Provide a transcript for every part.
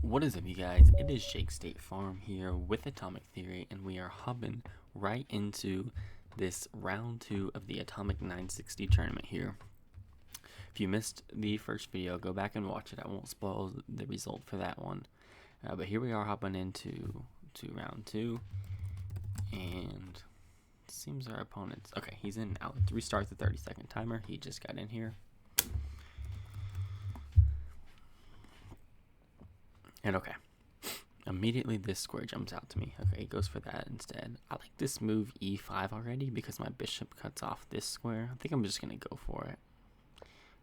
What is up, you guys? It is Jake State Farm here with Atomic Theory, and we are hopping right into this round 2 of the Atomic960 tournament here. If you missed the first video, go back and watch it. I won't spoil the result for that one. But here we are hopping into round 2, and it seems our opponent's... Okay, he's in now. Let's restart the 30-second timer. He just got in here. And okay, immediately this square jumps out to me. Okay, he goes for that instead. I like this move e5 already because my bishop cuts off this square. I think I'm just going to go for it.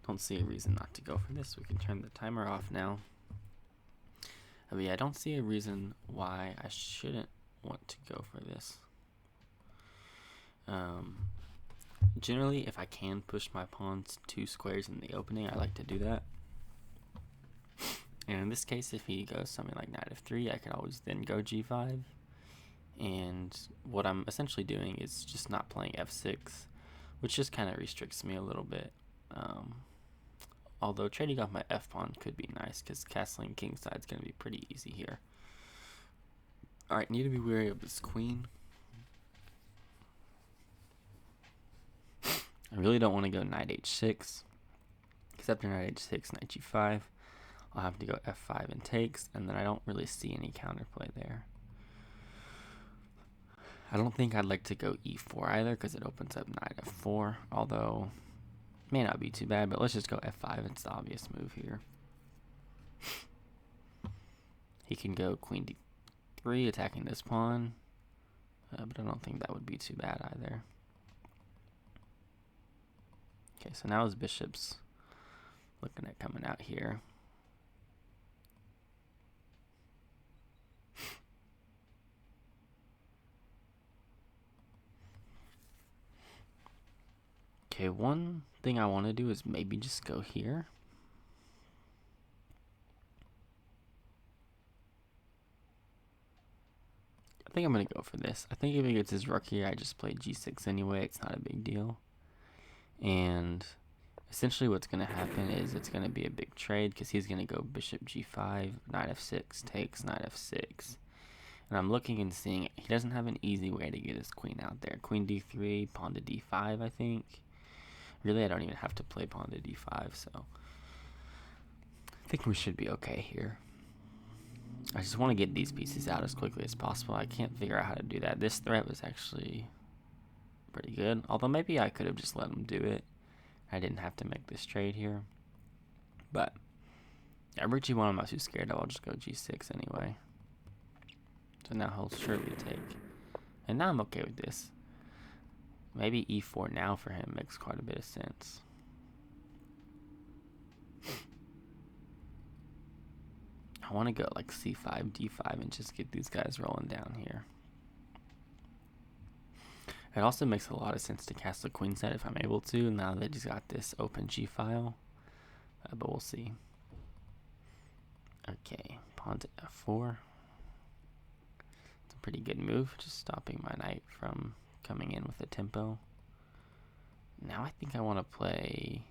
Don't see a reason not to go for this. We can turn the timer off now. But yeah, I don't see a reason why I shouldn't want to go for this. Generally, if I can push my pawns 2 squares in the opening, I like to do that. And in this case, if he goes something like knight f3, I could always then go g5. And what I'm essentially doing is just not playing f6, which just kind of restricts me a little bit. Although trading off my f-pawn could be nice, because castling kingside is going to be pretty easy here. Alright, need to be wary of this queen. I really don't want to go knight h6, because after knight h6, knight g5, I'll have to go f5 and takes, and then I don't really see any counterplay there. I don't think I'd like to go e4 either, because it opens up knight f4, although it may not be too bad, but let's just go f5. It's the obvious move here. He can go queen d3, attacking this pawn, but I don't think that would be too bad either. Okay, so now his bishop's looking at coming out here. Okay, one thing I want to do is maybe just go here. I think I'm going to go for this. I think if he gets his rook here, I just play g6 anyway. It's not a big deal. And essentially what's going to happen is it's going to be a big trade, because he's going to go bishop g5, knight f6, takes, knight f6. And I'm looking and seeing he doesn't have an easy way to get his queen out there. Queen d3, pawn to d5, I think. Really, I don't even have to play pawn to d5, so I think we should be okay here. I just want to get these pieces out as quickly as possible. I can't figure out how to do that. This threat was actually pretty good, although maybe I could have just let him do it. I didn't have to make this trade here. But yeah, rook g1 I'm not too scared of. I'll just go g6 anyway. So now he'll surely take. And now I'm okay with this. Maybe e4 now for him makes quite a bit of sense. I want to go like c5, d5, and just get these guys rolling down here. It also makes a lot of sense to castle queenside if I'm able to, now that he's got this open g-file. But we'll see. Okay, pawn to f4. It's a pretty good move, just stopping my knight from coming in with a tempo. Now I think I want to play...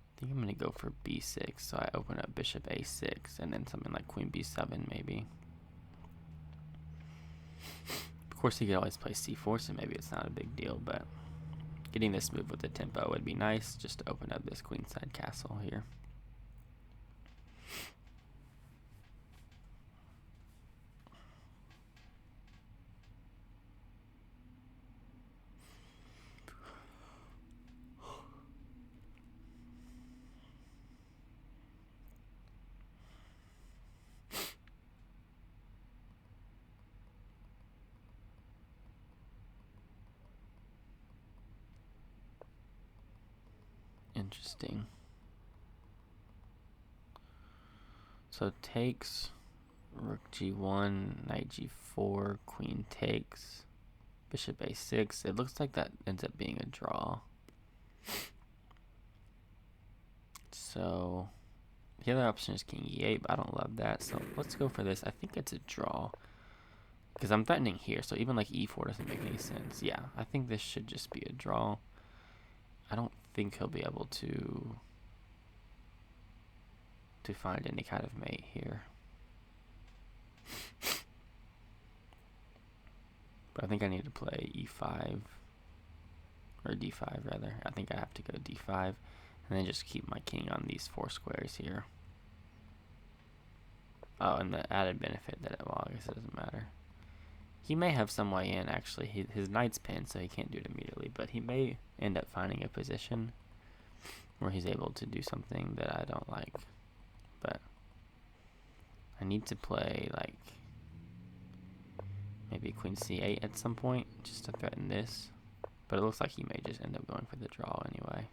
I think I'm going to go for b6, so I open up bishop a6, and then something like queen b7 maybe. Of course, he could always play c4, so maybe it's not a big deal, but getting this move with the tempo would be nice, just to open up this queenside castle here. Interesting. So takes, rook g1, knight g4, queen takes, bishop a6. It looks like that ends up being a draw. So the other option is king e8, but I don't love that. So let's go for this. I think it's a draw, because I'm threatening here. So even like e4 doesn't make any sense. Yeah, I think this should just be a draw. I don't think he'll be able to to find any kind of mate here. But I think I need to play e5, or d5 rather. I think I have to go d5, and then just keep my king on these 4 squares here. Oh, and the added benefit that, well, I guess it doesn't matter. He may have some way in, actually. His knight's pinned, so he can't do it immediately, but he may end up finding a position where he's able to do something that I don't like. But I need to play, like, maybe queen c8 at some point, just to threaten this. But it looks like he may just end up going for the draw anyway.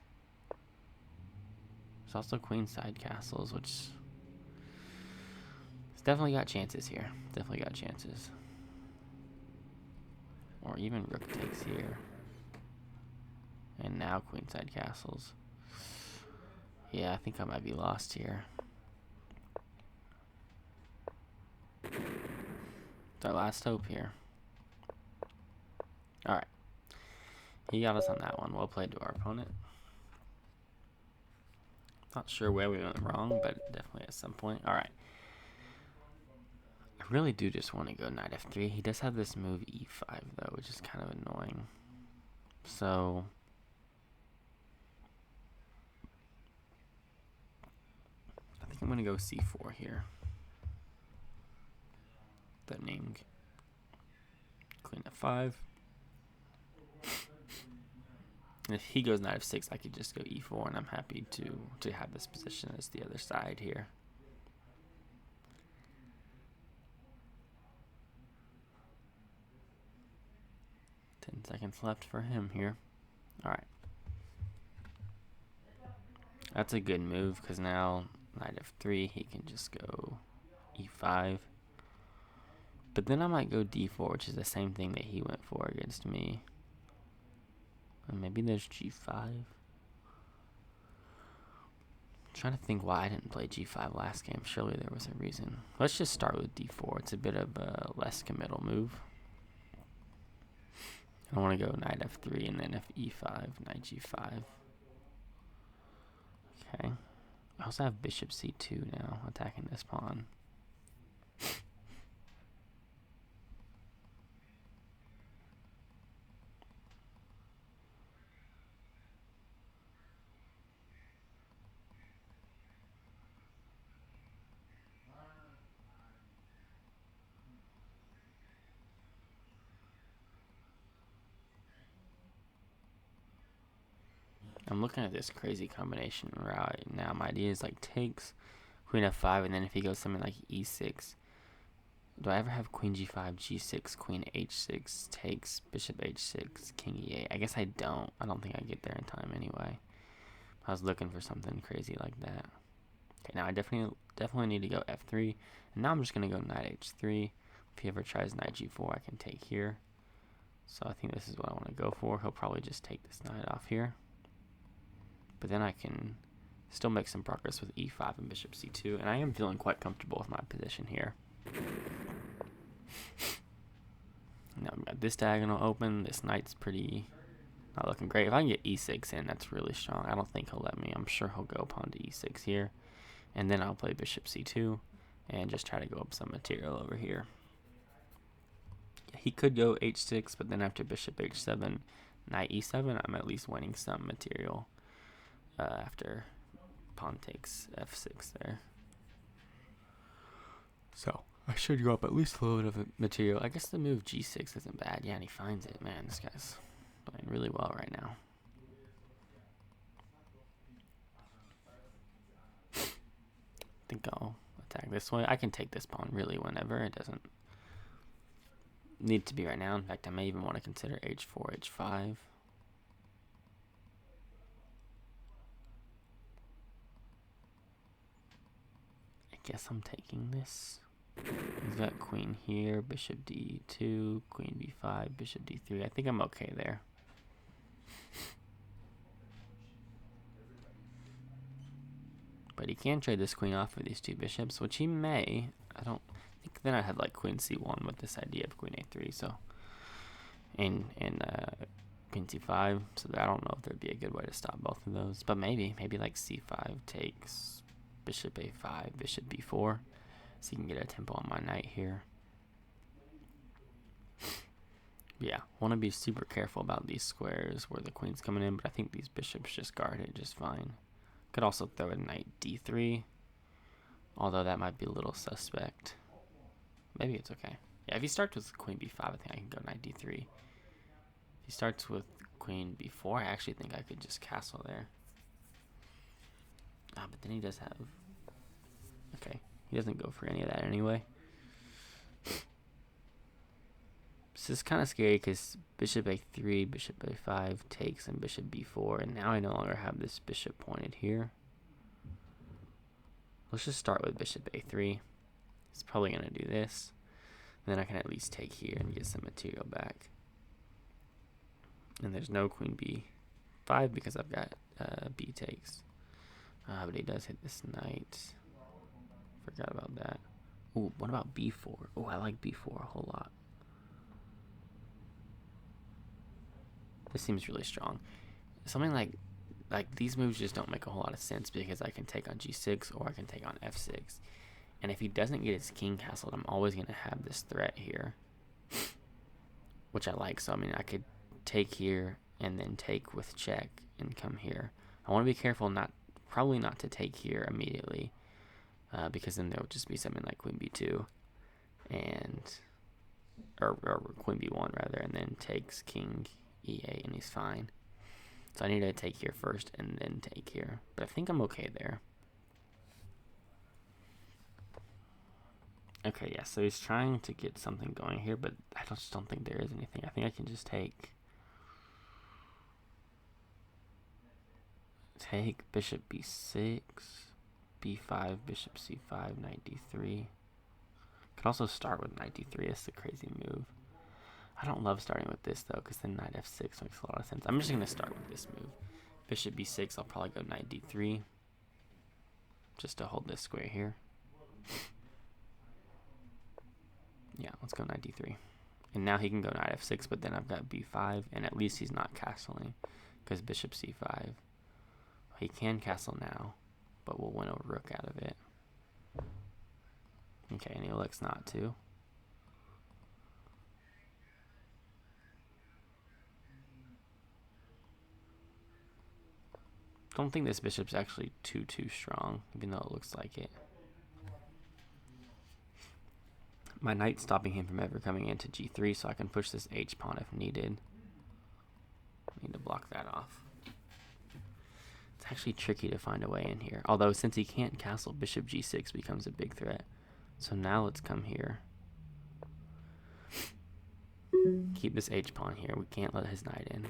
There's also queenside castles, which... it's definitely got chances here. Definitely got chances. Or even rook takes here. And now queenside castles. Yeah, I think I might be lost here. It's our last hope here. Alright. He got us on that one. Well played to our opponent. Not sure where we went wrong, but definitely at some point. Alright. I really do just want to go knight f3. He does have this move e5 though, which is kind of annoying. So I think I'm going to go c4 here. Threatening queen f5. And if he goes knight f6, I could just go e4, and I'm happy to have this position as the other side here. Seconds left for him here. Alright. That's a good move, because now knight f3, he can just go e5. But then I might go d4, which is the same thing that he went for against me. And maybe there's g5. I'm trying to think why I didn't play g5 last game. Surely there was a reason. Let's just start with d4. It's a bit of a less committal move. I want to go knight f3 and then fe5, knight g5. Okay. I also have bishop c2 now, attacking this pawn. I'm looking at this crazy combination right now. My idea is like takes queen f5, and then if he goes something like e6, do I ever have queen g5, g6, queen h6, takes, bishop h6, king e8? I guess I don't. I don't think I get there in time anyway. I was looking for something crazy like that. Okay, now I definitely need to go f3, and now I'm just gonna go knight h3. If he ever tries knight g4, I can take here. So I think this is what I want to go for. He'll probably just take this knight off here. But then I can still make some progress with e5 and bishop c2, and I am feeling quite comfortable with my position here. Now I've got this diagonal open. This knight's pretty not looking great. If I can get e6 in, that's really strong. I don't think he'll let me. I'm sure he'll go pawn to e6 here, and then I'll play bishop c2 and just try to go up some material over here. Yeah, he could go h6, but then after bishop h7, knight e7, I'm at least winning some material. After pawn takes f6 there. So I should go up at least a little bit of material. I guess the move g6 isn't bad. Yeah, and he finds it. Man, this guy's playing really well right now. I think I'll attack this way. I can take this pawn really whenever. It doesn't need to be right now. In fact, I may even want to consider h4, h5. Guess I'm taking this. He's got queen here, bishop d2, queen b5, bishop d3. I think I'm okay there. But he can trade this queen off for these two bishops, which he may. I don't think then I have like queen c1 with this idea of queen a3. So and queen c5. So I don't know if there'd be a good way to stop both of those. But maybe like c5 takes. bishop a5, bishop b4, so you can get a tempo on my knight here. Yeah, want to be super careful about these squares where the queen's coming in, but I think these bishops just guard it just fine. Could also throw a knight d3, although that might be a little suspect. Maybe it's okay. Yeah, if he starts with queen b5, I think I can go knight d3. If he starts with queen b4, I actually think I could just castle there. Ah, but then he does have... Okay, he doesn't go for any of that anyway. This is kind of scary because bishop a3, bishop a5 takes, and bishop b4, and now I no longer have this bishop pointed here. Let's just start with bishop a3. He's probably going to do this. Then I can at least take here and get some material back. And there's no queen b5 because I've got b takes. But he does hit this knight. Forgot about that. Ooh, what about b4? Oh, I like b4 a whole lot. This seems really strong. Something like these moves just don't make a whole lot of sense because I can take on g6 or I can take on f6. And if he doesn't get his king castled, I'm always going to have this threat here, which I like. So, I mean, I could take here and then take with check and come here. I want to be careful probably not to take here immediately because then there will just be something like queen b2 or queen b1 rather, and then takes king e8 and he's fine. So I need to take here first and then take here. But I think I'm okay there. Okay, yeah, so he's trying to get something going here, but I just don't think there is anything. I think I can just take bishop b6, b5, bishop c5, knight d3. Could also start with knight d3. That's the crazy move. I don't love starting with this, though, because then knight f6 makes a lot of sense. I'm just going to start with this move. Bishop b6, I'll probably go knight d3, just to hold this square here. Yeah, let's go knight d3. And now he can go knight f6, but then I've got b5, and at least he's not castling, because bishop c5. He can castle now, but we'll win a rook out of it. Okay, and he elects not to. Don't think this bishop's actually too strong, even though it looks like it. My knight's stopping him from ever coming into g3, so I can push this h-pawn if needed. I need to block that off. It's actually tricky to find a way in here. Although, since he can't castle, bishop g6 becomes a big threat. So now let's come here. Keep this h-pawn here. We can't let his knight in.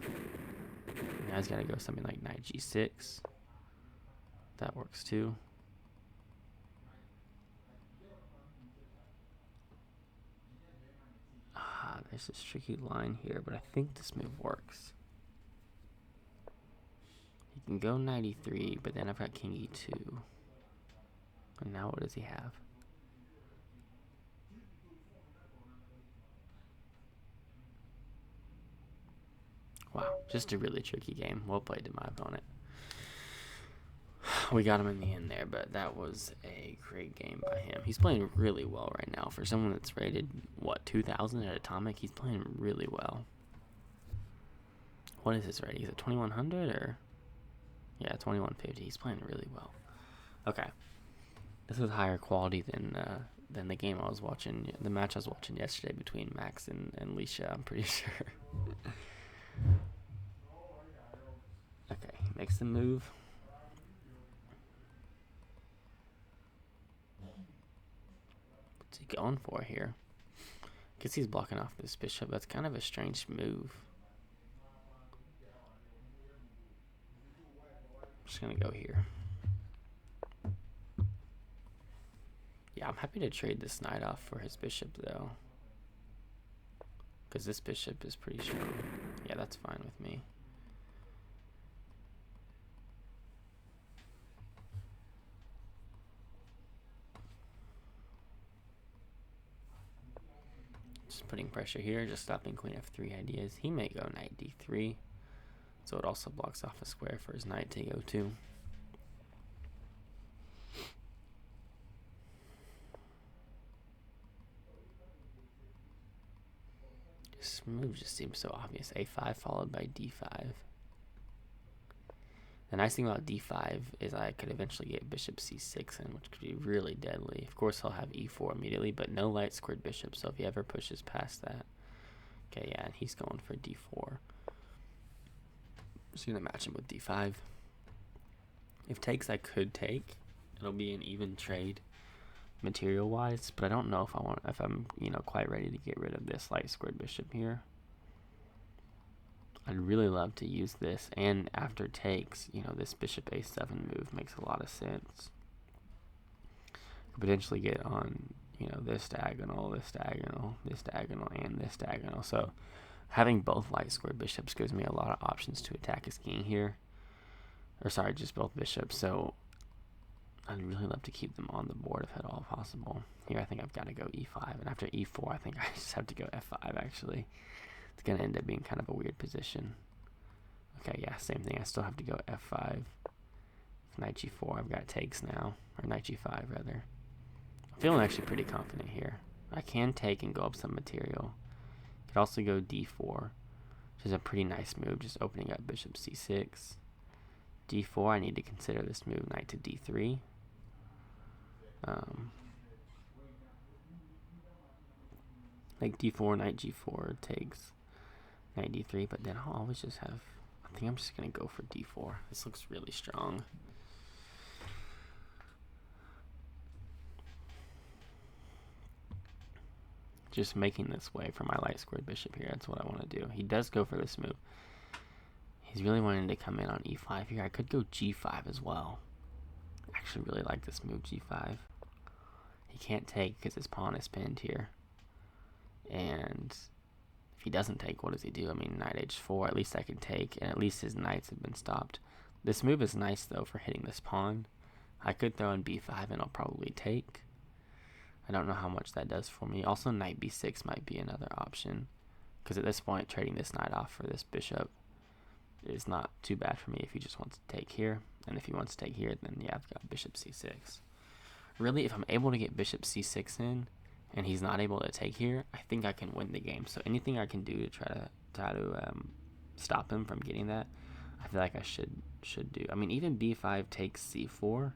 Now he's got to go something like knight g6. That works too. There's this tricky line here, but I think this move works. He can go knight e3, but then I've got king e2. And now what does he have? Wow, just a really tricky game. Well played to my opponent. We got him in the end there, but that was a great game by him. He's playing really well right now. For someone that's rated, what, 2,000 at Atomic, he's playing really well. What is his rating? Is it 2,100 or? Yeah, 2,150. He's playing really well. Okay. This is higher quality than the game I was watching, the match I was watching yesterday between Max and Leisha, I'm pretty sure. Okay, he makes the move. What's he going for here? Guess he's blocking off this bishop. That's kind of a strange move. I'm just gonna go here. Yeah, I'm happy to trade this knight off for his bishop though, because this bishop is pretty strong. Yeah, that's fine with me. Just putting pressure here, just stopping queen f3 ideas. He may go knight d3, so it also blocks off a square for his knight to go to. This move just seems so obvious. A5 followed by D5. The nice thing about D5 is I could eventually get bishop C6 in, which could be really deadly. Of course, he'll have E4 immediately, but no light squared bishop, so if he ever pushes past that. Okay, yeah, and he's going for D4. Just going to match him with D5. If takes, I could take. It'll be an even trade material-wise, but I don't know if I'm quite ready to get rid of this light squared bishop here. I'd really love to use this, and after takes, this bishop a7 move makes a lot of sense. Could potentially get on, this diagonal, this diagonal, this diagonal, and this diagonal. So having both light squared bishops gives me a lot of options to attack his king here. Or sorry, just both bishops. So I'd really love to keep them on the board if at all possible. Here I think I've got to go e5, and after e4 I think I just have to go f5 actually. It's going to end up being kind of a weird position. Okay, yeah, same thing. I still have to go f5. Knight g4, I've got takes now. Or knight g5, rather. I'm feeling actually pretty confident here. I can take and go up some material. Could also go d4, which is a pretty nice move, just opening up bishop c6. d4, I need to consider this move, knight to d3. Like d4, knight g4 takes. Knight d3, but then I'll always just have, I think I'm just going to go for d4. This looks really strong. Just making this way for my light squared bishop here, that's what I want to do. He does go for this move. He's really wanting to come in on e5 here. I could go g5 as well. I actually really like this move, g5. He can't take because his pawn is pinned here. And if he doesn't take, what does he do? I mean, knight h4, at least I can take, and at least his knights have been stopped. This move is nice, though, for hitting this pawn. I could throw in b5, and I'll probably take. I don't know how much that does for me. Also, knight b6 might be another option, because at this point, trading this knight off for this bishop is not too bad for me if he just wants to take here. And if he wants to take here, then yeah, I've got bishop c6. Really, if I'm able to get bishop c6 in, and he's not able to take here, I think I can win the game. So anything I can do to try to stop him from getting that, I feel like I should do. I mean, even b5 takes c4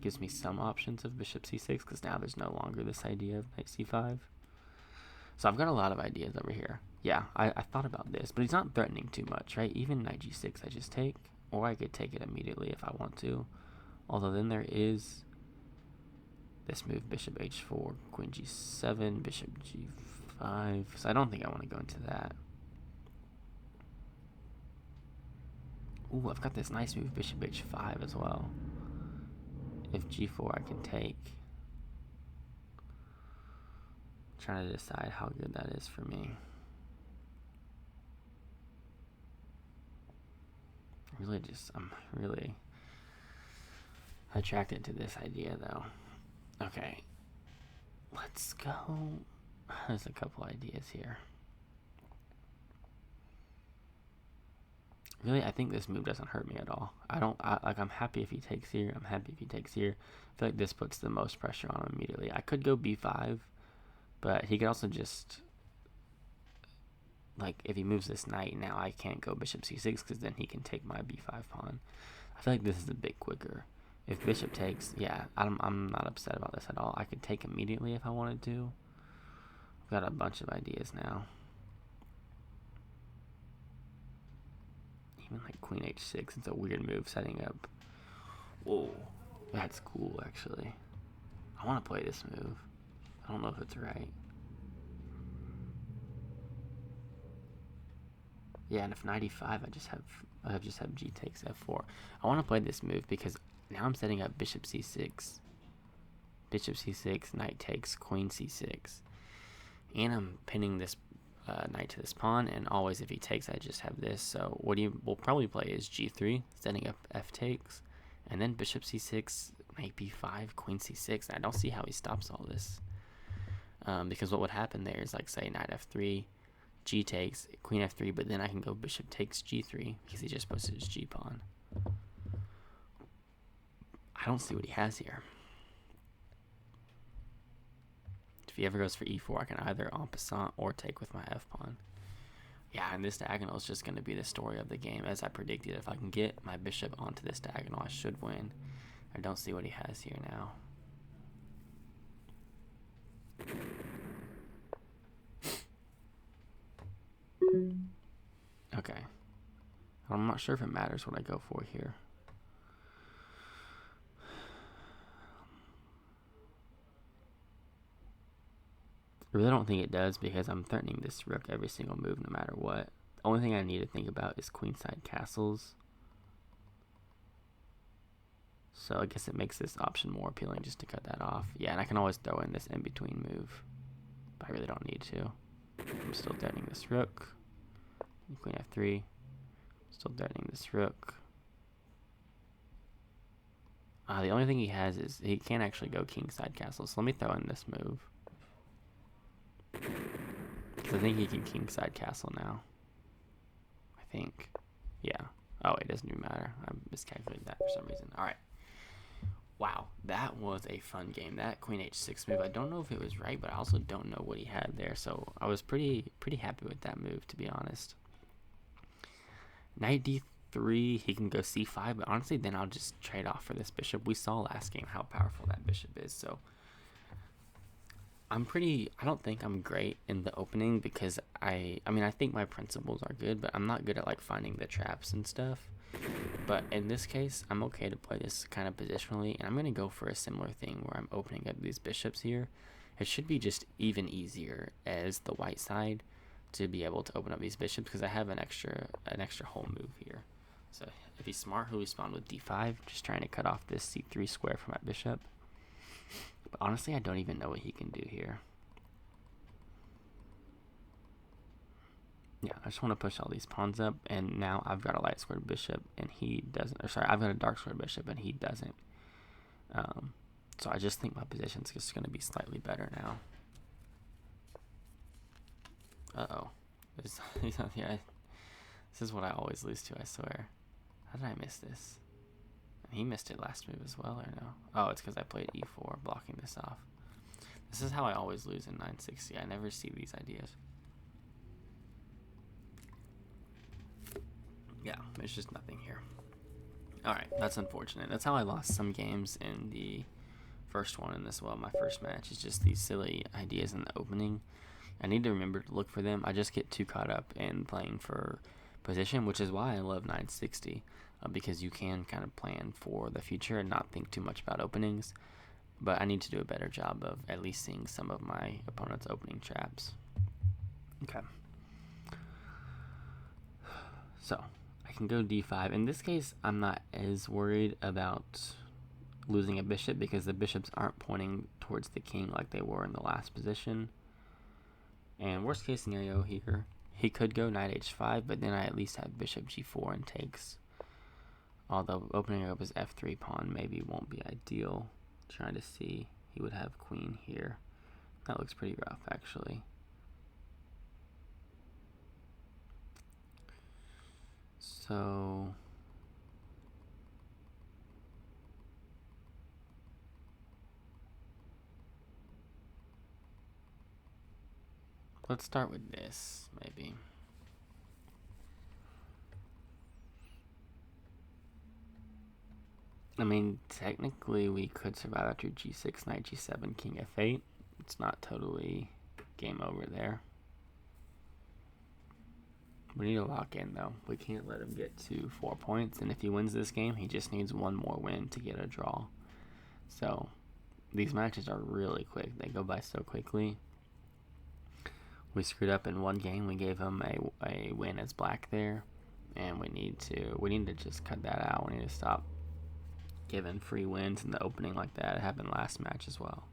gives me some options of bishop c6, because now there's no longer this idea of knight c5. So I've got a lot of ideas over here. Yeah, I thought about this, but he's not threatening too much, right? Even knight g6 I just take, or I could take it immediately if I want to. Although then there is this move, bishop h4, queen g7, bishop g5. So I don't think I want to go into that. Ooh, I've got this nice move, bishop h5 as well. If g4 I can take. I'm trying to decide how good that is for me. I'm really attracted to this idea though. Okay, let's go. There's a couple ideas here. Really, I think this move doesn't hurt me at all. I'm happy if he takes here. I'm happy if he takes here. I feel like this puts the most pressure on him immediately. I could go b5, but he could also just, like, if he moves this knight, now I can't go bishop c6, because then he can take my b5 pawn. I feel like this is a bit quicker. If bishop takes, yeah, I'm not upset about this at all. I could take immediately if I wanted to. I've got a bunch of ideas now. Even like queen h6, it's a weird move setting up. Whoa, that's cool actually. I want to play this move. I don't know if it's right. Yeah, and if knight e5, I just have g takes f4. I want to play this move because now I'm setting up bishop c6, knight takes, queen c6, and I'm pinning this knight to this pawn. And always, if he takes, I just have this. So what we'll probably play is g3, setting up f takes, and then bishop c6, knight b5, queen c6. And I don't see how he stops all this, because what would happen there is, like, say knight f3. G takes, queen f3, but then I can go bishop takes g3 because he just posted his g pawn. I don't see what he has here. if he ever goes for e4, I can either en passant or take with my f-pawn. Yeah, and this diagonal is just going to be the story of the game, as I predicted. If I can get my bishop onto this diagonal, I should win. I don't see what he has here now. Okay. I'm not sure if it matters what I go for here. I really don't think it does because I'm threatening this rook every single move no matter what. The only thing I need to think about is queenside castles. So I guess it makes this option more appealing just to cut that off. Yeah, and I can always throw in this in-between move. But I really don't need to. I'm still threatening this rook. Queen f3. Still threatening this rook. The only thing he has is he can't actually go kingside castle. So let me throw in this move. Because I think he can kingside castle now. I think. Yeah. Oh, it doesn't even matter. I miscalculated that for some reason. Alright. Wow. That was a fun game. That queen h6 move, I don't know if it was right, but I also don't know what he had there. So I was pretty happy with that move, to be honest. Knight d3, he can go c5, but honestly, then I'll just trade off for this bishop. We saw last game how powerful that bishop is, so I don't think I'm great in the opening because I mean, I think my principles are good, but I'm not good at like finding the traps and stuff. But in this case, I'm okay to play this kind of positionally, and I'm going to go for a similar thing where I'm opening up these bishops here. It should be just even easier as the white side to be able to open up these bishops because I have an extra whole move here. So if he's smart, he'll respond with d5, just trying to cut off this c3 square from my bishop. But honestly, I don't even know what he can do here. Yeah, I just want to push all these pawns up, and now I've got a light squared bishop, and he doesn't. Or sorry, I've got a dark squared bishop, and he doesn't. So I just think my position's just going to be slightly better now. Uh-oh. Yeah, this is what I always lose to, I swear. How did I miss this? He missed it last move as well, or no? Oh, it's because I played e4, blocking this off. This is how I always lose in 960. I never see these ideas. Yeah, there's just nothing here. Alright, that's unfortunate. That's how I lost some games in the first one and this, well, my first match. Is just these silly ideas in the opening. I need to remember to look for them. I just get too caught up in playing for position, which is why I love 960, because you can kind of plan for the future and not think too much about openings. But I need to do a better job of at least seeing some of my opponent's opening traps. Okay. So I can go d5. In this case, I'm not as worried about losing a bishop because the bishops aren't pointing towards the king like they were in the last position. And worst case scenario here, he could go knight h5, but then I at least have bishop g4 and takes. Although opening up his f3 pawn maybe won't be ideal. Trying to see, he would have queen here. That looks pretty rough, actually. So let's start with this, maybe. I mean, technically we could survive after g6, knight g7, king f8. It's not totally game over there. We need to lock in, though. We can't let him get to 4 points, and if he wins this game, he just needs one more win to get a draw. So these matches are really quick. They go by so quickly. We screwed up in one game. We gave him a win as black there, and we need to just cut that out. We need to stop giving free wins in the opening like that. It happened last match as well.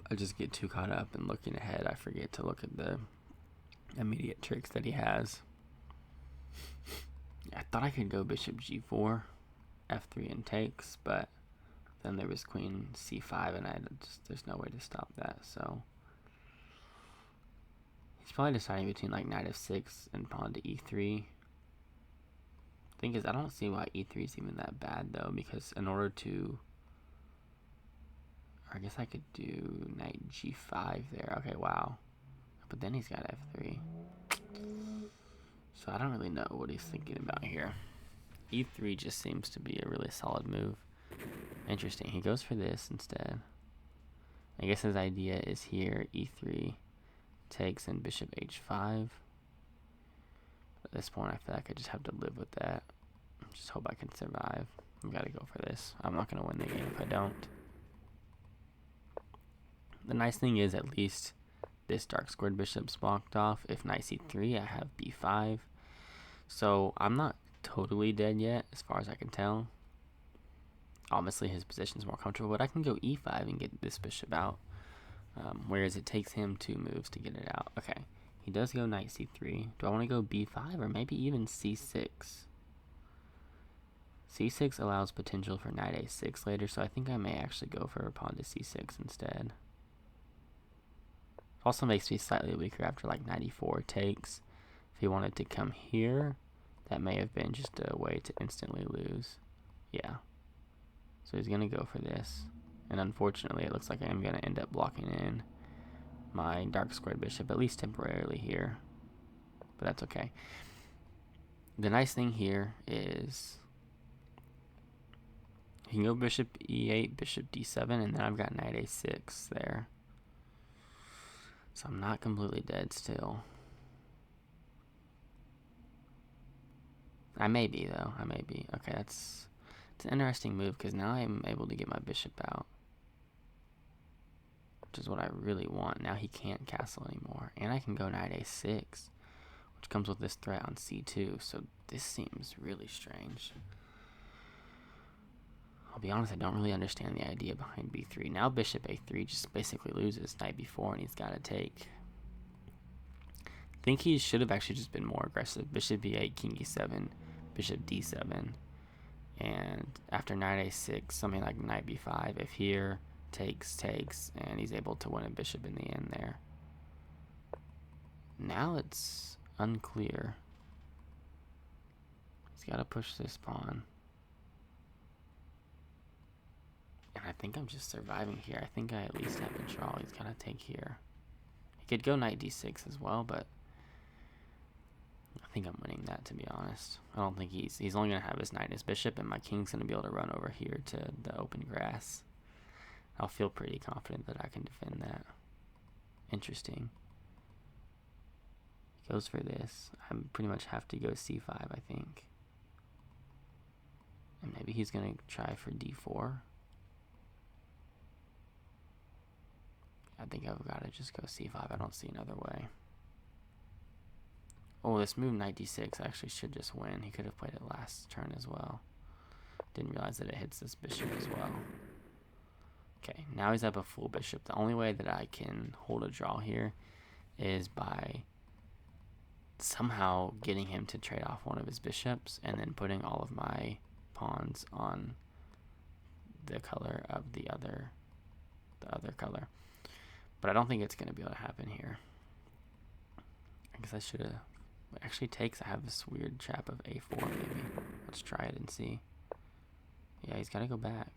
I just get too caught up in looking ahead. I forget to look at the immediate tricks that he has. I thought I could go bishop g4, f3 and takes, but then there was queen c5, and there's no way to stop that. So he's probably deciding between like knight f6 and pawn to e3. Thing is, I don't see why e3 is even that bad though, because in order to I guess I could do knight g5 there. Okay, wow. But then he's got f3. So I don't really know what he's thinking about here. e3 just seems to be a really solid move. Interesting. He goes for this instead. I guess his idea is here, e3 takes and bishop h5. At this point, I feel like I just have to live with that. Just hope I can survive. I've got to go for this. I'm not going to win the game if I don't. The nice thing is at least this dark squared bishop's blocked off. If knight c3, I have b5. So I'm not totally dead yet, as far as I can tell. Obviously, his position's more comfortable, but I can go e5 and get this bishop out. Whereas it takes him 2 moves to get it out. Okay, he does go knight c3. Do I want to go b5 or maybe even c6? c6 allows potential for knight a6 later, so I think I may actually go for a pawn to c6 instead. Also makes me slightly weaker after like knight e4 takes. If he wanted to come here, that may have been just a way to instantly lose. Yeah. So he's going to go for this. And unfortunately, it looks like I am going to end up blocking in my dark squared bishop, at least temporarily here. But that's okay. The nice thing here is he can go bishop e8, bishop d7, and then I've got knight a6 there. So I'm not completely dead still. I may be, though. I may be. Okay, it's an interesting move because now I'm able to get my bishop out, which is what I really want. Now he can't castle anymore. And I can go knight a6, which comes with this threat on c2. So this seems really strange. I'll be honest, I don't really understand the idea behind b3. Now bishop a3 just basically loses knight b4 and he's got to take. I think he should have actually just been more aggressive. Bishop b8, king e7, bishop d7. And after knight a6, something like knight b5, if here takes, and he's able to win a bishop in the end there. Now it's unclear. He's got to push this pawn. And I think I'm just surviving here. I think I at least have a draw. He's got to take here. He could go knight d6 as well, but I think I'm winning that, to be honest. I don't think he's only going to have his knight and his bishop, and my king's going to be able to run over here to the open grass. I'll feel pretty confident that I can defend that. Interesting. He goes for this. I pretty much have to go c5, I think. And maybe he's going to try for d4. I think I've got to just go c5. I don't see another way. Oh, this move knight d6 actually should just win. He could have played it last turn as well. Didn't realize that it hits this bishop as well. Okay, now he's up a full bishop. The only way that I can hold a draw here is by somehow getting him to trade off one of his bishops and then putting all of my pawns on the color of the other color. But I don't think it's going to be able to happen here. I guess I should have. It actually takes. I have this weird trap of a4 maybe. Let's try it and see. Yeah, he's got to go back.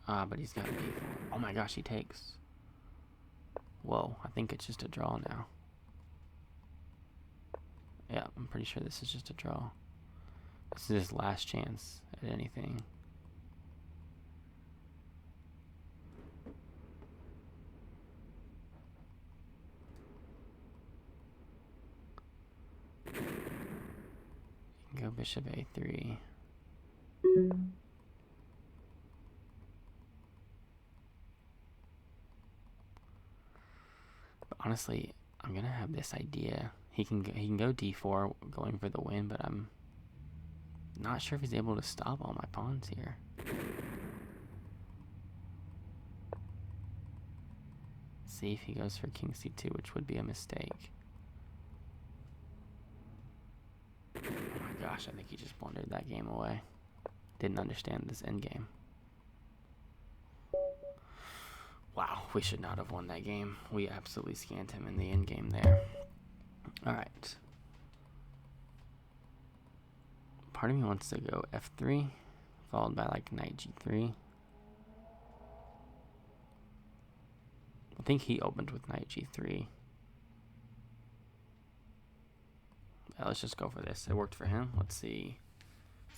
But he's got b4. Oh my gosh, he takes. Whoa, I think it's just a draw now. Yeah, I'm pretty sure this is just a draw. This is his last chance at anything. Go bishop a3. But honestly, I'm gonna have this idea. He can go d4, going for the win, but I'm not sure if he's able to stop all my pawns here. See if he goes for king c2, which would be a mistake. Gosh, I think he just blundered that game away. Didn't understand this endgame. Wow, we should not have won that game. We absolutely scanned him in the endgame there. Alright. part of me wants to go f3, followed by like knight g3. I think he opened with knight g3. Yeah, let's just go for this. It worked for him. Let's see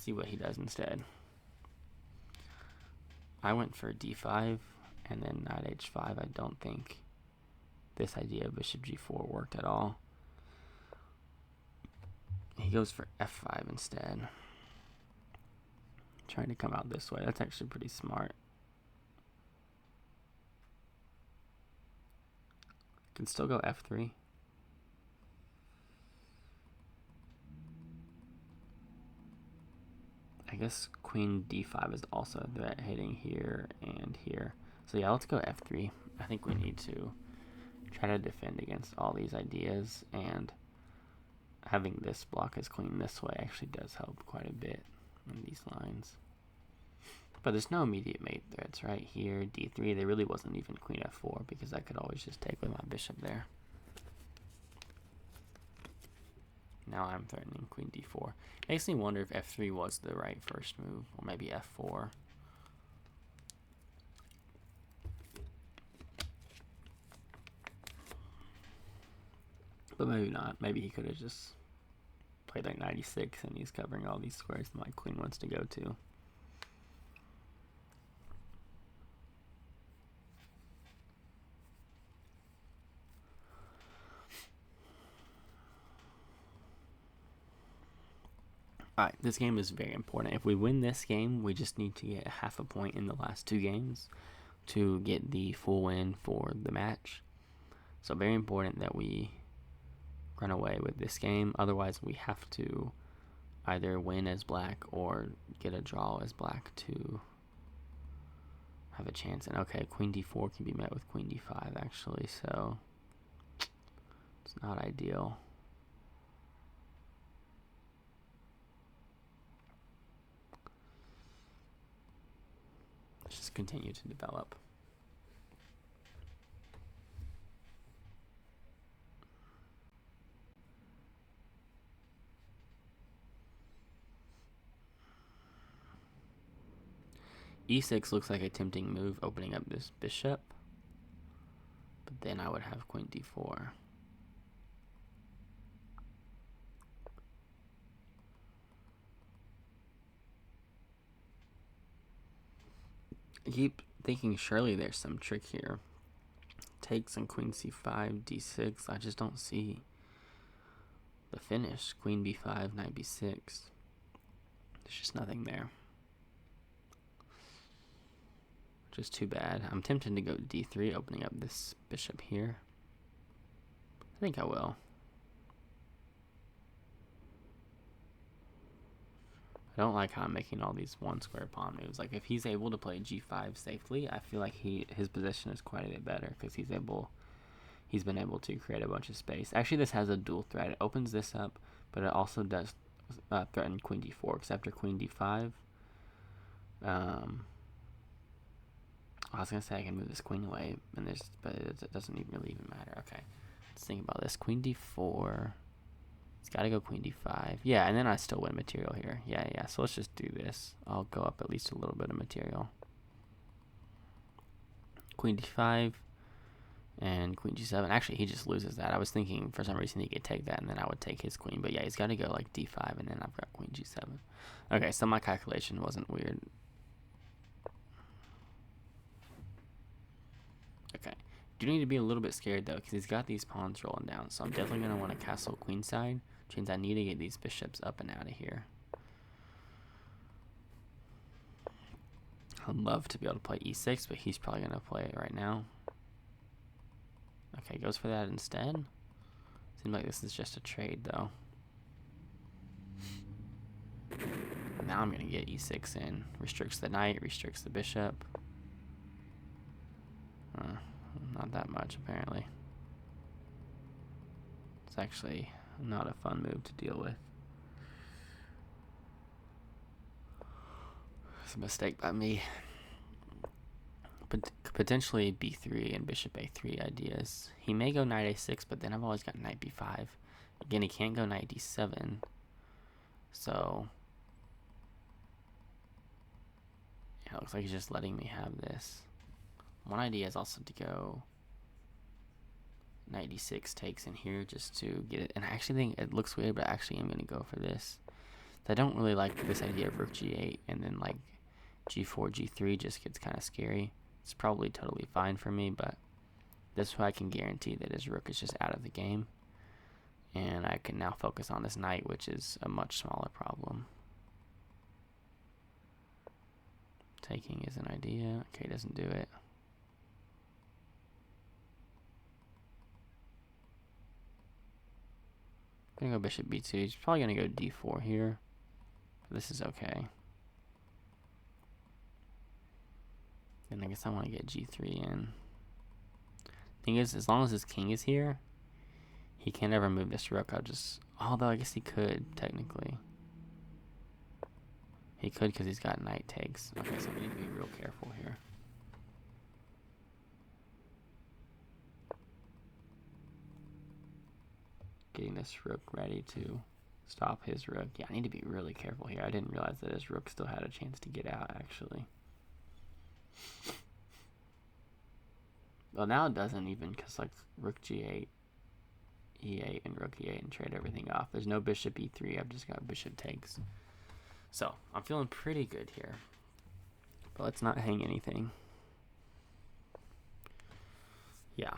what he does instead. I went for d5 and then knight h5. I don't think this idea of bishop g4 worked at all. He goes for f5 instead. Trying to come out this way. That's actually pretty smart. Can still go f3. I guess queen d5 is also a threat hitting here and here. So yeah, let's go f3. I think we need to try to defend against all these ideas, and having this block his queen this way actually does help quite a bit in these lines. But there's no immediate mate threats right here. d3, there really wasn't even queen f4 because I could always just take with my bishop there. Now I'm threatening queen d4. Makes me wonder if f3 was the right first move, or maybe f4. But maybe not. Maybe he could have just played like 96 and he's covering all these squares my queen wants to go to. Alright, this game is very important. If we win this game, we just need to get half a point in the last 2 games to get the full win for the match. So very important that we run away with this game. Otherwise, we have to either win as black or get a draw as black to have a chance. And okay, queen d4 can be met with queen d5 actually, so it's not ideal. Let's just continue to develop. e6 looks like a tempting move, opening up this bishop, but then I would have queen d4. I keep thinking surely there's some trick here. Takes on queen c5, d6. I just don't see the finish. Queen b5, knight b6. There's just nothing there. Just too bad. I'm tempted to go d3, opening up this bishop here. I think I will. I don't like how I'm making all these one square pawn moves. Like if he's able to play g5 safely, I feel like his position is quite a bit better because he's been able to create a bunch of space. Actually, this has a dual threat. It opens this up, but it also does threaten queen d4. Because after queen d5, I was gonna say I can move this queen away, but it doesn't really even matter. Okay, let's think about this. Queen d4. It's got to go queen d5. Yeah, and then I still win material here. Yeah. So let's just do this. I'll go up at least a little bit of material. Queen d5 and queen g7. Actually, he just loses that. I was thinking for some reason he could take that and then I would take his queen. But yeah, he's got to go like d5 and then I've got queen g7. Okay, so my calculation wasn't weird. Okay. Do need to be a little bit scared though because he's got these pawns rolling down. So I'm definitely going to want to castle queenside. Which means I need to get these bishops up and out of here. I'd love to be able to play e6, but he's probably going to play it right now. Okay, goes for that instead. Seems like this is just a trade, though. Now I'm going to get e6 in. Restricts the knight, restricts the bishop. Not that much, apparently. It's actually not a fun move to deal with. It's a mistake by me. But potentially b3 and bishop a3 ideas. He may go knight a6, but then I've always got knight b5. Again, he can't go knight d7. So It looks like he's just letting me have this. One idea is also to go knight d6 takes in here just to get it. And I actually think it looks weird, but actually I'm going to go for this. I don't really like this idea of rook g8 and then like g4, g3 just gets kind of scary. It's probably totally fine for me, but this way I can guarantee that his rook is just out of the game. And I can now focus on this knight, which is a much smaller problem. Taking is an idea. Okay, doesn't do it. I'm gonna go bishop b2. He's probably gonna go d4 here. This is okay. Then I guess I want to get g3 in. Thing is, as long as his king is here, he can't ever move this rook. Although I guess he could, technically. He could because he's got knight takes. Okay, so we need to be real careful here. Getting this rook ready to stop his rook. Yeah, I need to be really careful here. I didn't realize that his rook still had a chance to get out, actually. Well, now it doesn't even, because like rook g8, e8, and rook e8 and trade everything off. There's no bishop e3. I've just got bishop takes. So, I'm feeling pretty good here. But let's not hang anything. Yeah.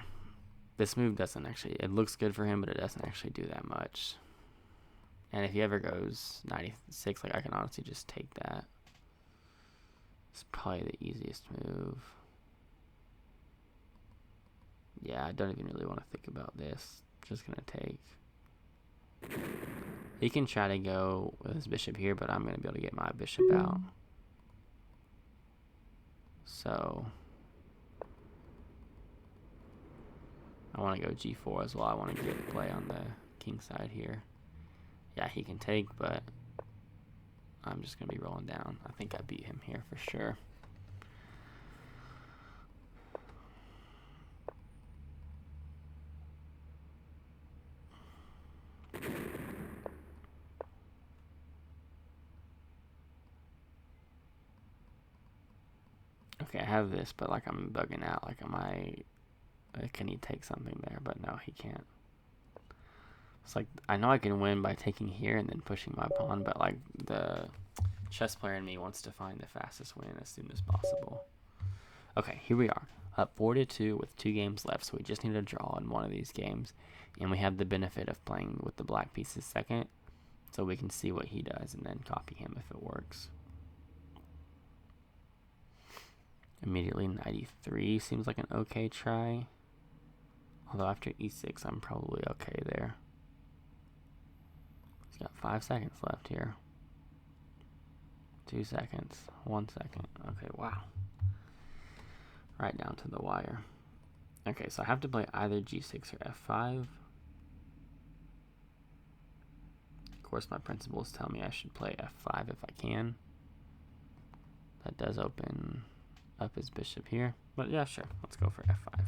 This move doesn't actually, it looks good for him, but it doesn't actually do that much. And if he ever goes 96, like I can honestly just take that. It's probably the easiest move. Yeah, I don't even really want to think about this. Just gonna take. He can try to go with his bishop here, but I'm gonna be able to get my bishop out. So I want to go g4 as well. I want to get play on the king side here. Yeah, he can take, but I'm just gonna be rolling down. I think I beat him here for sure. Okay, I have this, but like I'm bugging out. Like, can he take something there? But no, he can't. It's like, I know I can win by taking here and then pushing my pawn, but like the chess player in me wants to find the fastest win as soon as possible. Okay, here we are, up 4-2 with 2 games left, so we just need a draw in one of these games, and we have the benefit of playing with the black pieces second, so we can see what he does and then copy him if it works. Immediately 93 seems like an okay try, although after e6 I'm probably okay there. He's got 5 seconds left here. 2 seconds, 1 second. Okay, wow. Right down to the wire. Okay, so I have to play either g6 or f5. Of course, my principles tell me I should play f5 if I can. That does open up his bishop here. But yeah, sure. Let's go for f5.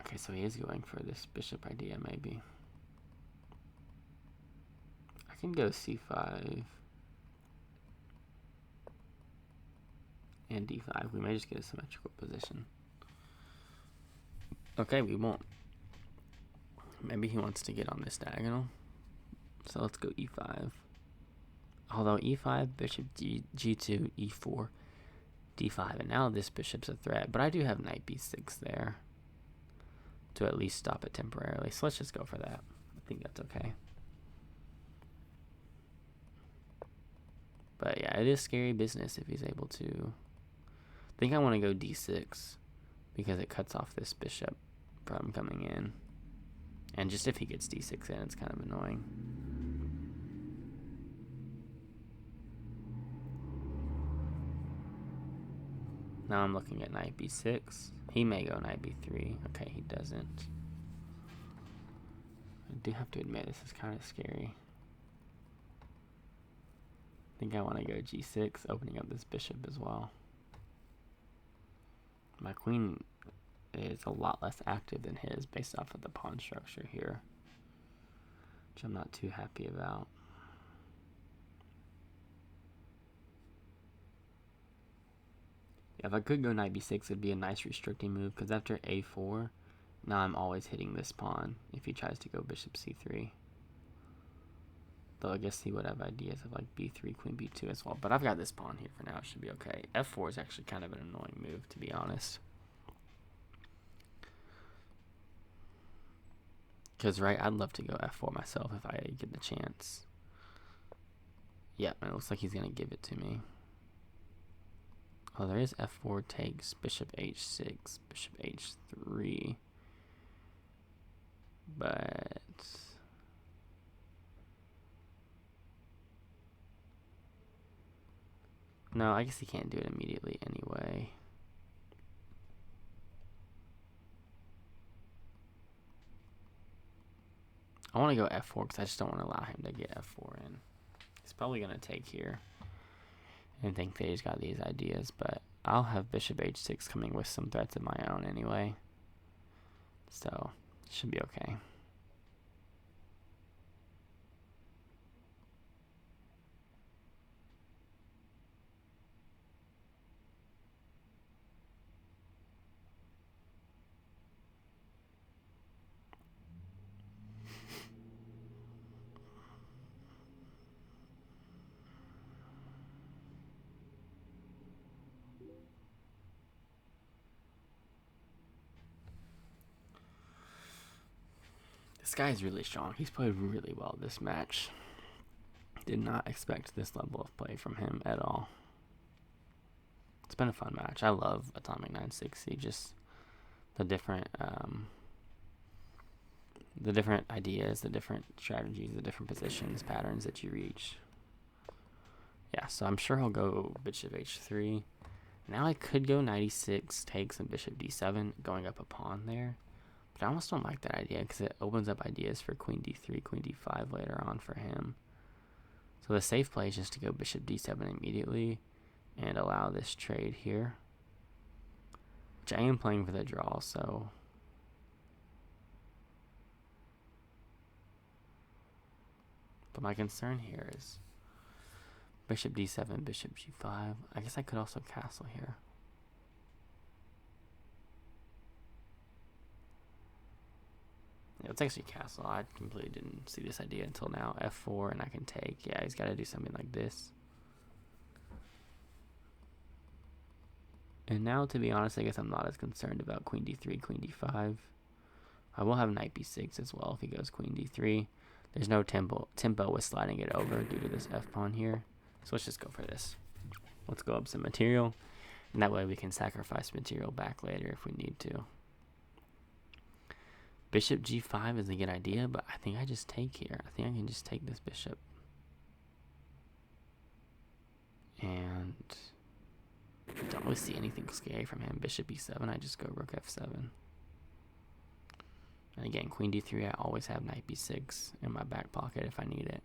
Okay, so he is going for this bishop idea, maybe. I can go c5 and d5. We may just get a symmetrical position. Okay, we won't. Maybe he wants to get on this diagonal. So let's go e5. Although e5, bishop g2, e4, d5. And now this bishop's a threat. But I do have knight b6 there to at least stop it temporarily. So let's just go for that. I think that's okay. But yeah, it is scary business if he's able to. I think I want to go d6 because it cuts off this bishop from coming in. And just if he gets d6 in, it's kind of annoying. Now I'm looking at knight b6. He may go knight b3. Okay, he doesn't. I do have to admit, this is kind of scary. I think I want to go g6, opening up this bishop as well. My queen is a lot less active than his based off of the pawn structure here. which I'm not too happy about. If I could go knight b6, it'd be a nice restricting move, because after a4, now I'm always hitting this pawn if he tries to go bishop c3. Though I guess he would have ideas of like b3, queen b2 as well. But I've got this pawn here for now. It should be okay. f4 is actually kind of an annoying move, to be honest. Because, right, I'd love to go f4 myself if I get the chance. Yeah, it looks like he's going to give it to me. Oh, there is f4 takes, bishop h6, bishop h3. But no, I guess he can't do it immediately anyway. I want to go f4 because I just don't want to allow him to get f4 in. He's probably going to take here and think that he's got these ideas, but I'll have bishop h6 coming with some threats of my own anyway. So, it should be okay. This guy is really strong. He's played really well this match. Did not expect this level of play from him at all. It's been a fun match. I love Atomic960. Just the different ideas, the different strategies, the different positions, patterns that you reach. Yeah, so I'm sure he'll go bishop h3. Now I could go knight e6, takes, and bishop d7, going up a pawn there. But I almost don't like that idea because it opens up ideas for queen d3, queen d5 later on for him. So the safe play is just to go bishop d7 immediately and allow this trade here, which I am playing for the draw, so but my concern here is bishop d7, bishop g5. I guess I could also castle here. Yeah, it's actually castle. I completely didn't see this idea until now. f4 and I can take. Yeah, he's got to do something like this. And now, to be honest, I guess I'm not as concerned about queen d3, queen d5. I will have knight b6 as well if he goes queen d3. There's no tempo with sliding it over due to this f pawn here. So let's just go for this. Let's go up some material. And that way we can sacrifice material back later if we need to. Bishop g5 is a good idea, but I think I just take here. I think I can just take this bishop. And I don't really see anything scary from him. Bishop e7, I just go rook f7. And again, queen d3, I always have knight b6 in my back pocket if I need it.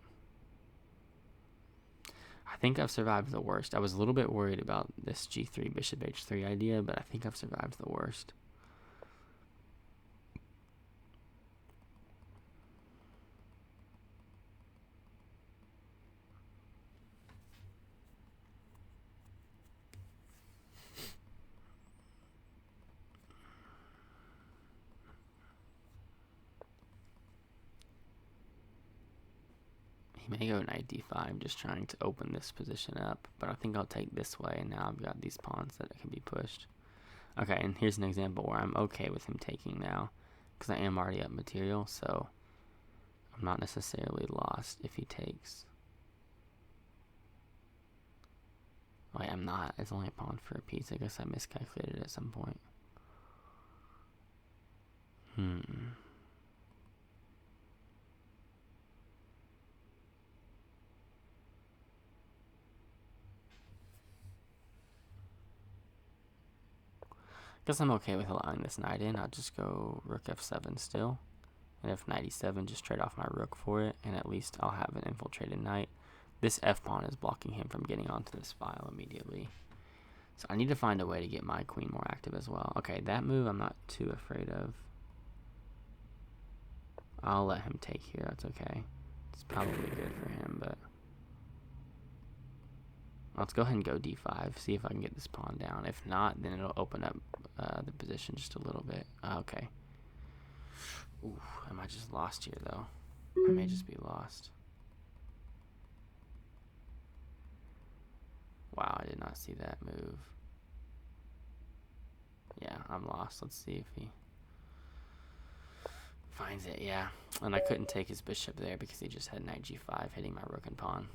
I think I've survived the worst. I was a little bit worried about this g3, bishop h3 idea, but I think I've survived the worst. He may go knight d5, just trying to open this position up, but I think I'll take this way, and now I've got these pawns that can be pushed. Okay, and here's an example where I'm okay with him taking now, because I am already up material, so I'm not necessarily lost if he takes. Wait, I'm not. It's only a pawn for a piece. I guess I miscalculated at some point. Guess I'm okay with allowing this knight in. I'll just go rook f7 still. And if knight e7, just trade off my rook for it, and at least I'll have an infiltrated knight. This f-pawn is blocking him from getting onto this file immediately. So I need to find a way to get my queen more active as well. Okay, that move I'm not too afraid of. I'll let him take here, that's okay. It's probably good for him, but let's go ahead and go d5, see if I can get this pawn down. If not, then it'll open up the position just a little bit. Okay. Ooh, I might just lost here, though. I may just be lost. Wow, I did not see that move. Yeah, I'm lost. Let's see if he finds it. Yeah, and I couldn't take his bishop there because he just had knight g5 hitting my rook and pawn.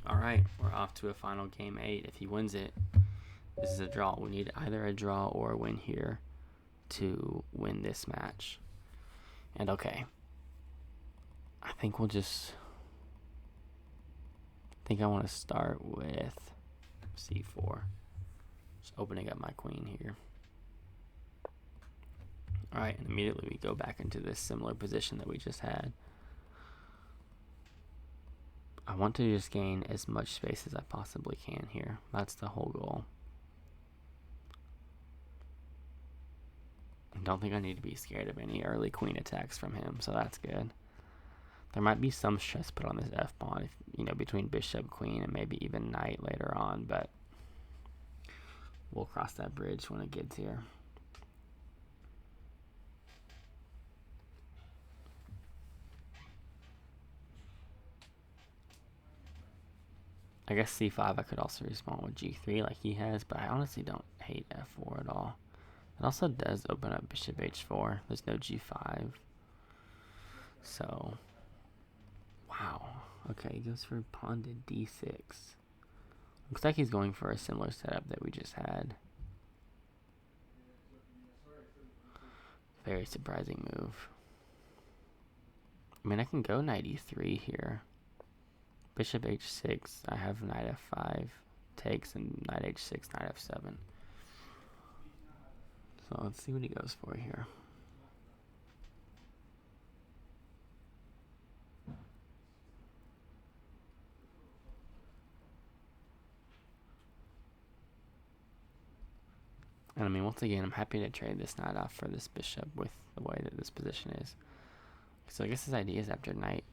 All right, we're off to a final game 8. If he wins it, this is a draw. We need either a draw or a win here to win this match. And okay, I think we'll just... I think I want to start with c4. Just opening up my queen here. Alright, and immediately we go back into this similar position that we just had. I want to just gain as much space as I possibly can here. That's the whole goal. I don't think I need to be scared of any early queen attacks from him, so that's good. There might be some stress put on this f-pawn, if, you know, between bishop, queen, and maybe even knight later on, but we'll cross that bridge when it gets here. I guess c5 I could also respond with g3 like he has, but I honestly don't hate f4 at all. It also does open up bishop h4. There's no g5. So, wow. Okay, he goes for pawn to d6. Looks like he's going for a similar setup that we just had. Very surprising move. I mean, I can go knight e3 here. Bishop h6. I have knight f5 takes, and knight h6, knight f7. So let's see what he goes for here. And I mean, once again, I'm happy to trade this knight off for this bishop with the way that this position is. So I guess his idea is after knight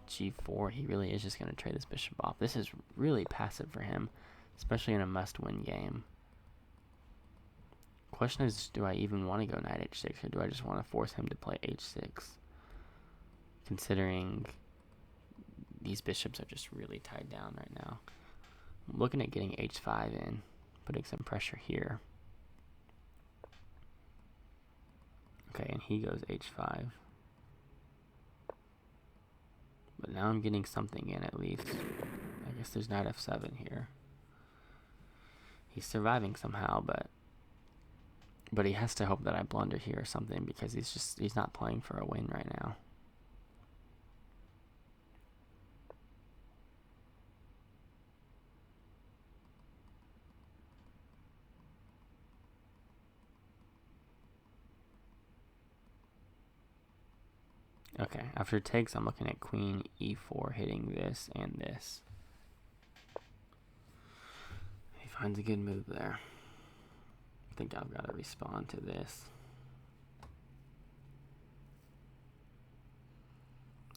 g4, he really is just going to trade this bishop off. This is really passive for him, especially in a must-win game. Question is, do I even want to go knight h6, or do I just want to force him to play h6? Considering these bishops are just really tied down right now. I'm looking at getting h5 in, putting some pressure here. Okay, and he goes h5. But now I'm getting something in at least. I guess there's knight f7 here. He's surviving somehow, but he has to hope that I blunder here or something, because he's not playing for a win right now. Okay, after takes, I'm looking at queen e4 hitting this and this. He finds a good move there. I think I've got to respond to this.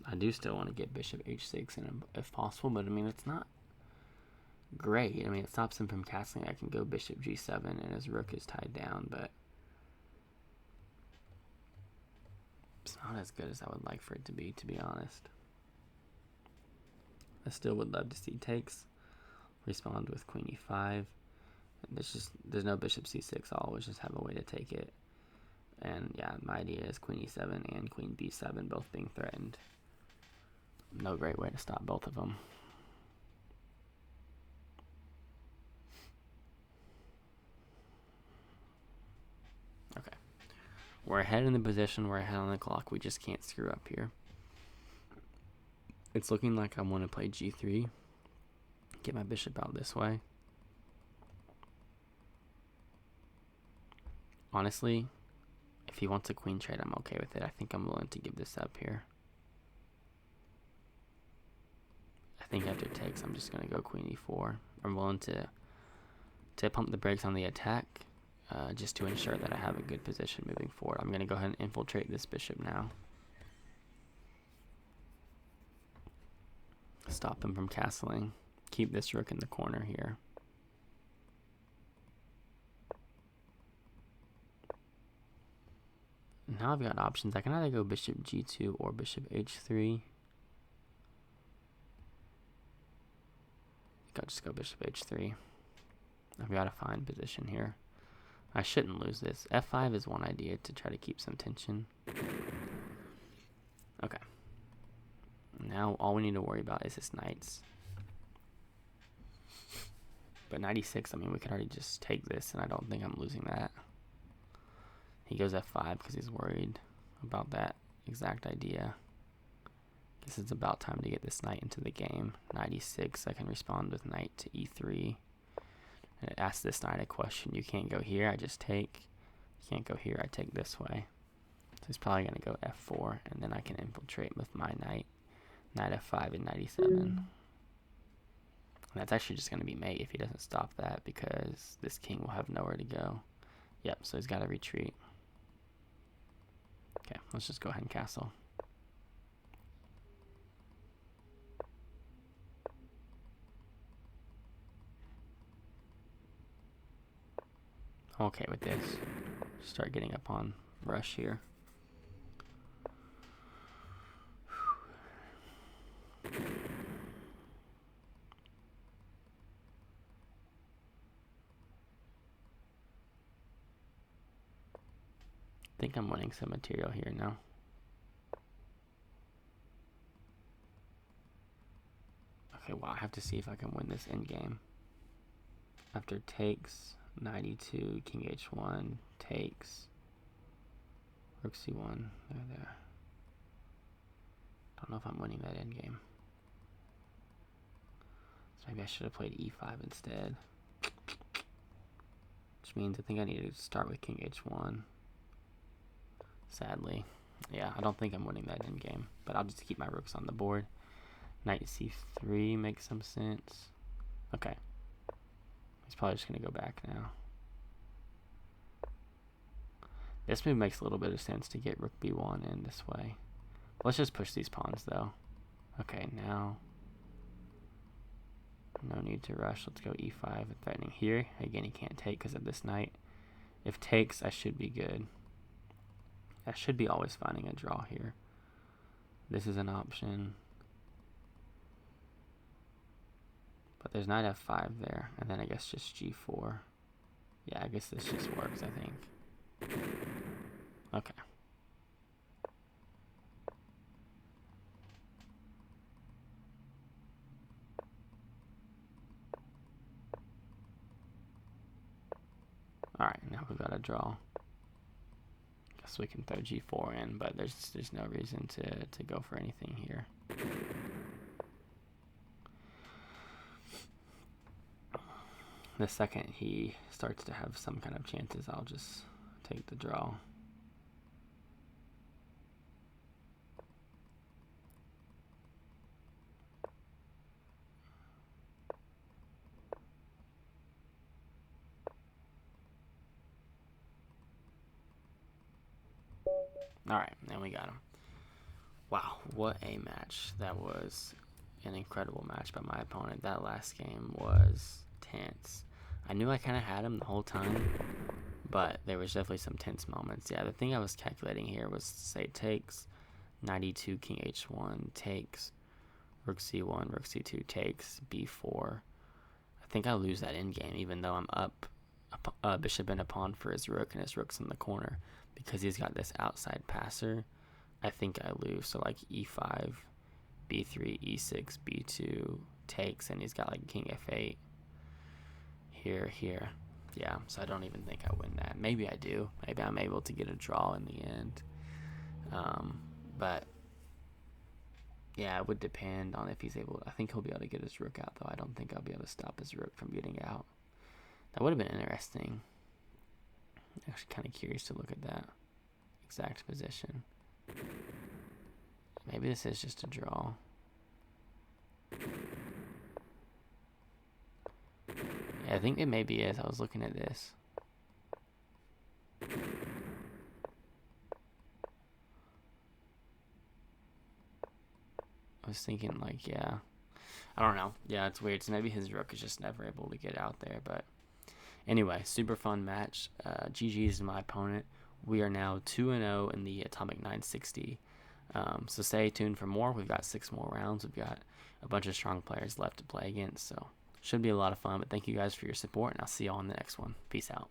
I do still want to get bishop h6 in if possible, but I mean, it's not great. I mean, it stops him from castling. I can go bishop g7 and his rook is tied down, but it's not as good as I would like for it to be honest. I still would love to see takes. Respond with queen e5. There's no bishop c6. I'll always just have a way to take it. And yeah, my idea is queen e7 and queen b7 both being threatened. No great way to stop both of them. Okay. We're ahead in the position, we're ahead on the clock, we just can't screw up here. It's looking like I want to play g3, get my bishop out this way. Honestly, if he wants a queen trade, I'm okay with it. I think I'm willing to give this up here. I think after takes, I'm just going to go queen e4. I'm willing to pump the brakes on the attack, just to ensure that I have a good position moving forward. I'm going to go ahead and infiltrate this bishop now. Stop him from castling. Keep this rook in the corner here. Now I've got options. I can either go bishop g2 or bishop h3. I'll just go bishop h3. I've got a fine position here. I shouldn't lose this. f5 is one idea to try to keep some tension. Okay. Now all we need to worry about is his knights. But 96, I mean, we could already just take this, and I don't think I'm losing that. He goes f5 because he's worried about that exact idea. Guess it's about time to get this knight into the game. 96, I can respond with knight to e3. And it asks this knight a question. You can't go here, I just take. You can't go here, I take this way. So he's probably going to go f4, and then I can infiltrate with my knight. Knight f5 and 97. And that's actually just going to be mate if he doesn't stop that, because this king will have nowhere to go. Yep, so he's got to retreat. Okay, let's just go ahead and castle. Okay with this. Start getting up on rush here. I think I'm winning some material here now. Okay, well, I have to see if I can win this endgame. After takes, 92, king h1, takes, rook c1, there. Don't know if I'm winning that endgame. So maybe I should have played e5 instead. Which means I think I need to start with king h1. Sadly. Yeah, I don't think I'm winning that endgame. But I'll just keep my rooks on the board. Knight c3 makes some sense. Okay. He's probably just going to go back now. This move makes a little bit of sense to get rook b1 in this way. Let's just push these pawns, though. Okay, now... no need to rush. Let's go e5. Threatening here. Again, he can't take because of this knight. If takes, I should be good. I should be always finding a draw here. This is an option. But there's knight f5 there. And then I guess just g4. Yeah, I guess this just works, I think. Okay. Alright, now we've got a draw. Guess we can throw g4 in, but there's no reason to go for anything here. The second he starts to have some kind of chances, I'll just take the draw. Alright, and we got him. Wow, what a match. That was an incredible match by my opponent. That last game was tense. I knew I kind of had him the whole time, but there was definitely some tense moments. Yeah, the thing I was calculating here was, say, takes, 92, king h1, takes, rook c1, rook c2, takes, b4. I think I lose that endgame, even though I'm up a bishop and a pawn for his rook, and his rook's in the corner. Because he's got this outside passer, I think I lose. So like e5, b3, e6, b2, takes, and he's got like king f8. Here. Yeah, so I don't even think I win that. Maybe I do. Maybe I'm able to get a draw in the end. But yeah, it would depend on if he's able. I think he'll be able to get his rook out, though. I don't think I'll be able to stop his rook from getting out. That would have been interesting. Actually kind of curious to look at that exact position. Maybe this is just a draw. Yeah, I think it maybe is. I was looking at this. I was thinking like, yeah. I don't know. Yeah, it's weird. So maybe his rook is just never able to get out there. But anyway, super fun match. GG's to my opponent. We are now 2-0 in the Atomic 960. So stay tuned for more. We've got 6 more rounds. We've got a bunch of strong players left to play against. So should be a lot of fun. But thank you guys for your support, and I'll see you all in the next one. Peace out.